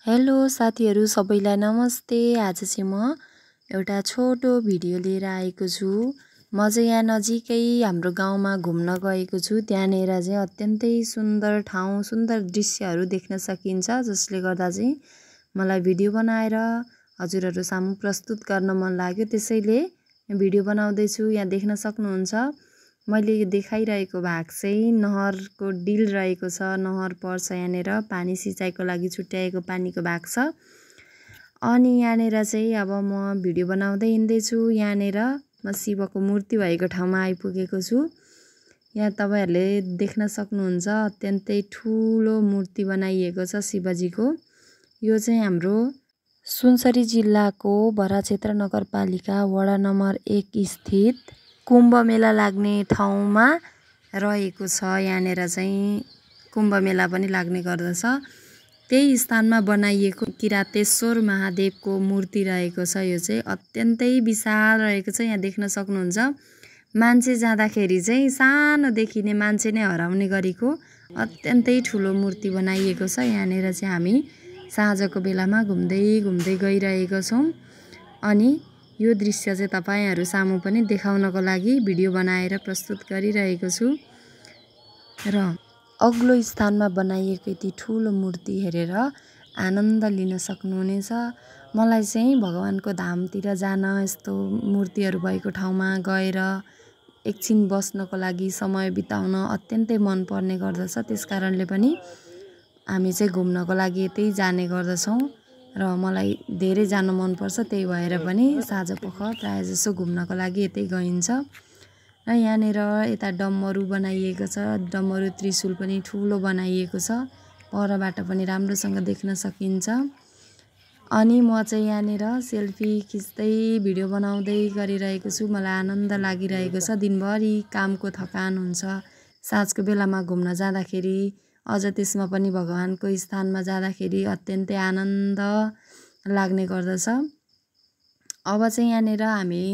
Hello साथीहरु सबैलाई नमस्ते। आज चाहिँ म एउटा छोटो भिडियो लिएर आएको छु। म चाहिँ यहाँ नजिकै हाम्रो गाउँमा घुम्न गएको छु। त्यहाँनेर चाहिँ अत्यन्तै सुन्दर ठाउँ, सुन्दर दृश्यहरू देख्न सकिन्छ, जसले गर्दा चाहिँ मलाई भिडियो बनाएर हजुरहरु सामु प्रस्तुत गर्न मन लाग्यो। त्यसैले भिडियो बनाउँदै छु। यहाँ देख्न सक्नुहुन्छ मैले देखाइरहेको भाग चाहिँ नहरको डिल रहेको छ। नहर पर्छ यहाँनेर, पानी सिँचाइको लागि छुट्याएको पानीको भाग छ। अनि यहाँनेर चाहिँ अब म भिडियो बनाउँदै हिँड्दै छु। यहाँनेर म शिवको मूर्ति भएको ठाउँमा आइपुगेको छु। यहाँ तपाईहरुले देख्न सक्नुहुन्छ अत्यन्तै ठूलो मूर्ति बनाइएको छ शिवजीको। यो चाहिँ हाम्रो सुनसरी जिल्लाको बराक्षेत्र नगरपालिका वडा नम्बर 1 स्थित कुम्भ मेला लाग्ने ठाउँमा रहेको छ। यहाँनेर चाहिँ कुम्भ मेला पनि लाग्ने गर्दछ। त्यही स्थानमा बनाइएको किरातेश्वर महादेवको मूर्ति रहेको छ। यो चाहिँ अत्यन्तै विशाल रहेको छ। यहाँ देख्न सक्नुहुन्छ मान्छे जाँदाखेरि चाहिँ सानो देखिने, मान्छे नै हराउने गरेको अत्यन्तै ठुलो मूर्ति बनाइएको छ। यहाँनेर चाहिँ हामी साँझको बेलामा घुम्दै गइरहेका छौं। अनि यो दृश्य चाहिँ तपाईहरु सामु पनि देखाउनको लागि भिडियो बनाएर प्रस्तुत गरिरहेको छु। र अग्लो स्थानमा बनाइएको यति ठुलो मूर्ति हेरेर आनन्द लिन सक्नुहुनेछ। मलाई चाहिँ भगवानको धामतिर जान, यस्तो मूर्तिहरू भएको ठाउँमा गएर एकछिन बस्नको लागि समय बिताउन अत्यन्तै मन पर्ने गर्दछ। त्यसकारणले पनि हामी चाहिँ घुम्नको लागि यतै जाने गर्दछौं र मलाई धेरै जान मन पर्छ। त्यही भएर पनि साँझपख प्राय जसो घुम्नको लागि यतै गइन्छ। र यहाँनेर यता डम्बरु बनाइएको छ। डम्बरु त्रिशूल पनि ठूलो बनाइएको छ। परबाट पनि राम्रोसँग देख्न सकिन्छ। अनि म चाहिँ यहाँनेर सेल्फी खिच्दै भिडियो बनाउँदै गरिरहेको छु। मलाई आनन्द लागिरहेको छ। दिनभरि कामको थकान हुन्छ। साँझको बेलामा घुम्न जाँदाखेरि अझ त्यसमा पनि भगवानको स्थानमा जाँदाखेरि अत्यन्तै आनन्द लाग्ने गर्दछ। अब चाहिँ यहाँनेर हामी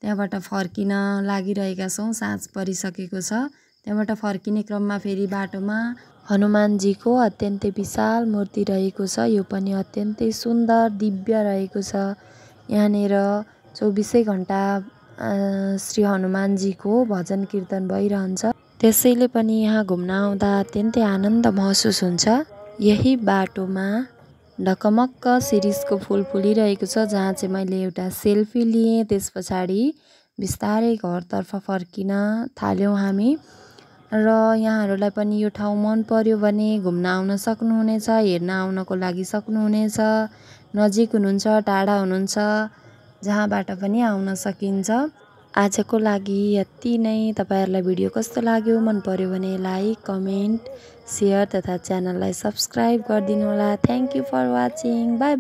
त्यहाँबाट फर्किन लागिरहेका छौं। साँझ परिसकेको छ। त्यहाँबाट फर्किने क्रममा फेरि बाटोमा हनुमानजीको अत्यन्तै विशाल मूर्ति रहेको छ। यो पनि अत्यन्तै सुन्दर दिव्य रहेको छ। यहाँनेर 24 घण्टा श्री हनुमानजीको भजन कीर्तन भइरहन्छ। त्यसैले पनि यहाँ घुम्न आउँदा अत्यन्तै आनन्द महसुस हुन्छ। यही बाटोमा ढकमक्क शिरीषको फूल फुलिरहेको छ, जहाँ चाहिँ मैले एउटा सेल्फी लिए। त्यसपछाडि बिस्तारै घरतर्फ फर्किन थाल्यौं हामी। र यहाँहरुलाई पनि यो ठाउँ मन पर्यो भने घुम्न आउन सक्नुहुनेछ, हेर्न आउनको लागि सक्नुहुनेछ। नजिक हुनुहुन्छ, टाढा हुनुहुन्छ, जहाँबाट पनि आउन सकिन्छ। आजको लागि यति नै। तपाईहरुलाई भिडियो कस्तो लाग्यो? मन पर्यो भने लाइक, कमेन्ट, शेयर तथा च्यानललाई सब्स्क्राइब गरिदिनु होला। Thank you for watching. By.